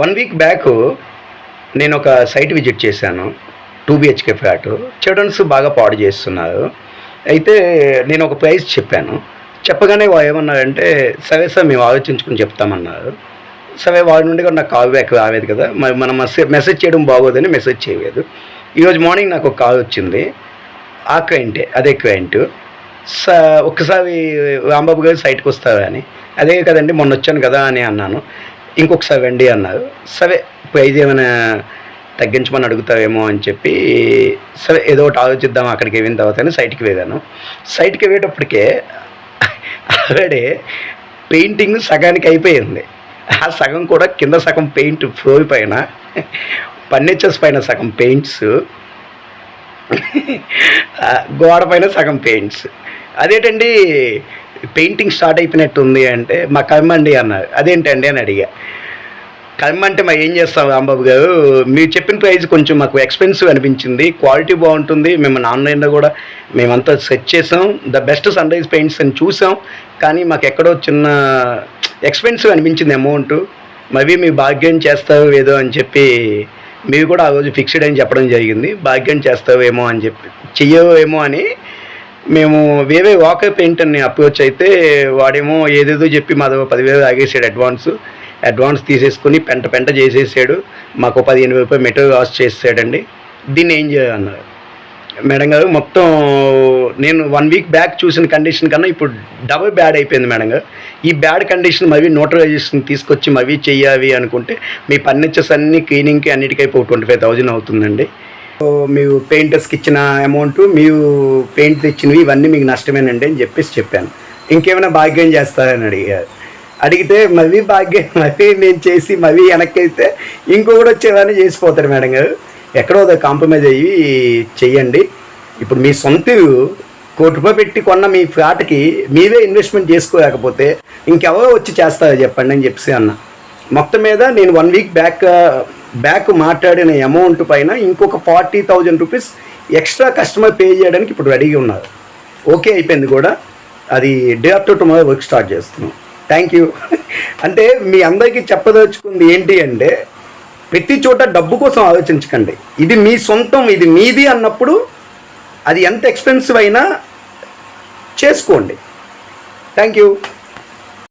1 week back నేను ఒక site visit చేశాను. 2 బిహెచ్కే ఫ్లాట్. చిల్డ్రన్స్ బాగా పాడు చేస్తున్నారు. అయితే నేను ఒక ప్రైస్ చెప్పాను. చెప్పగానే వాళ్ళు ఏమన్నారంటే, సరే సార్ మేము ఆలోచించుకుని చెప్తామన్నారు. సరే వాళ్ళ నుండి కూడా నాకు కాల్ బ్యాక్ రాలేదు కదా, మరి మనం మెసేజ్ చేయడం బాగోదని మెసేజ్ చేయలేదు. ఈరోజు మార్నింగ్ నాకు ఒక కాల్ వచ్చింది. ఆ క్లయింటే, అదే క్లయింట్. ఒక్కసారి రాంబాబు గారు సైట్కి వస్తారా అని. అదే కదండి మొన్న వచ్చాను కదా అని అన్నాను. ఇంకొకసారి రండి అన్నారు. సరే ప్రైజ్ ఏమైనా తగ్గించమని అడుగుతావేమో అని చెప్పి, సరే ఏదో ఒకటి ఆలోచిద్దాం అక్కడికి వెళ్ళిన తర్వాత సైట్కి వెళ్ళాను. సైట్కి వెళ్ళేటప్పటికే ఆల్రెడీ పెయింటింగ్ సగానికి అయిపోయింది. ఆ సగం కూడా కింద సగం పెయింట్ ఫ్లోర్ పైన, ఫర్నిచర్స్ పైన సగం పెయింట్స్, గోడ పైన సగం పెయింట్స్. అదేంటండి పెయింటింగ్ స్టార్ట్ అయిపోయినట్టు ఉంది అంటే, మా కర్మండి అన్నారు. అదేంటండి అని అడిగా. కర్మ అంటే మరి ఏం చేస్తాం రాంబాబు గారు, మీరు చెప్పిన ప్రైస్ కొంచెం మాకు ఎక్స్పెన్సివ్ అనిపించింది, క్వాలిటీ బాగుంటుంది, మేము ఆన్లైన్లో కూడా మేమంతా సెర్చ్ చేసాం, the best sunrise paints అని చూసాం, కానీ మాకు ఎక్కడో చిన్న ఎక్స్పెన్సివ్ అనిపించింది అమౌంట్, మరి మీరు భాగ్యం చేస్తావు ఏదో అని చెప్పి మీరు కూడా ఆ రోజు ఫిక్స్డ్ అని చెప్పడం జరిగింది. భాగ్యం చేస్తావేమో అని చెప్పి, చెయ్యవేమో అని మేము వేరే వాకర్ పెయింట్ అని అప్రోచ్ అయితే, వాడేమో ఏదేదో చెప్పి మాది 10,000 ఆగేసాడు అడ్వాన్స్ తీసేసుకుని పెంట చేసేసాడు. మాకు 15,000 రూపాయలు మెటీరియల్ లాస్ చేసాడండి. దీన్ని ఏం చేయాలన్నారు. మేడం గారు మొత్తం నేను 1 వీక్ బ్యాక్ చూసిన కండిషన్ కన్నా ఇప్పుడు డబుల్ బ్యాడ్ అయిపోయింది మేడం గారు. ఈ బ్యాడ్ కండిషన్ మళ్ళీ నోటరైజేషన్ తీసుకొచ్చి మళ్ళీ చెయ్యాలి అనుకుంటే మీ ఫర్నిచర్స్ అన్నీ క్లీనింగ్కి అన్నిటికీ 25,000 అవుతుందండి. మీరు పెయింటర్స్కి ఇచ్చిన అమౌంట్, మీరు పెయింట్ తెచ్చినవి ఇవన్నీ మీకు నష్టమేనండి అని చెప్పాను. ఇంకేమైనా భాగ్యం చేస్తారని అడిగితే మళ్ళీ భాగ్యం మళ్ళీ నేను చేసి మళ్ళీ వెనక్కి అయితే ఇంకొకటి వచ్చేవాడిని చేసిపోతాడు మేడం గారు. ఎక్కడో కాంప్రమైజ్ అయ్యి చెయ్యండి. ఇప్పుడు మీ సొంత ₹1,00,00,000 పెట్టి కొన్న మీ ఫ్లాట్కి మీరే ఇన్వెస్ట్మెంట్ చేసుకోలేకపోతే ఇంకెవరో వచ్చి చేస్తారో చెప్పండి అని చెప్పేసి అన్న. మొత్తం మీద నేను 1 వీక్ బ్యాక్ మాట్లాడిన అమౌంట్ పైన ఇంకొక 40,000 రూపీస్ ఎక్స్ట్రా కస్టమర్ పే చేయడానికి ఇప్పుడు రెడీగా ఉన్నారు. ఓకే అయిపోయింది కూడా. అది day after tomorrow work start చేస్తున్నాం. Thank you. అంటే మీ అందరికీ చెప్పదలుచుకుంది ఏంటి అంటే, ప్రతి చోట డబ్బు కోసం ఆలోచించకండి. ఇది మీ సొంతం, ఇది మీది అన్నప్పుడు అది ఎంత ఎక్స్పెన్సివ్ అయినా చేసుకోండి. Thank you.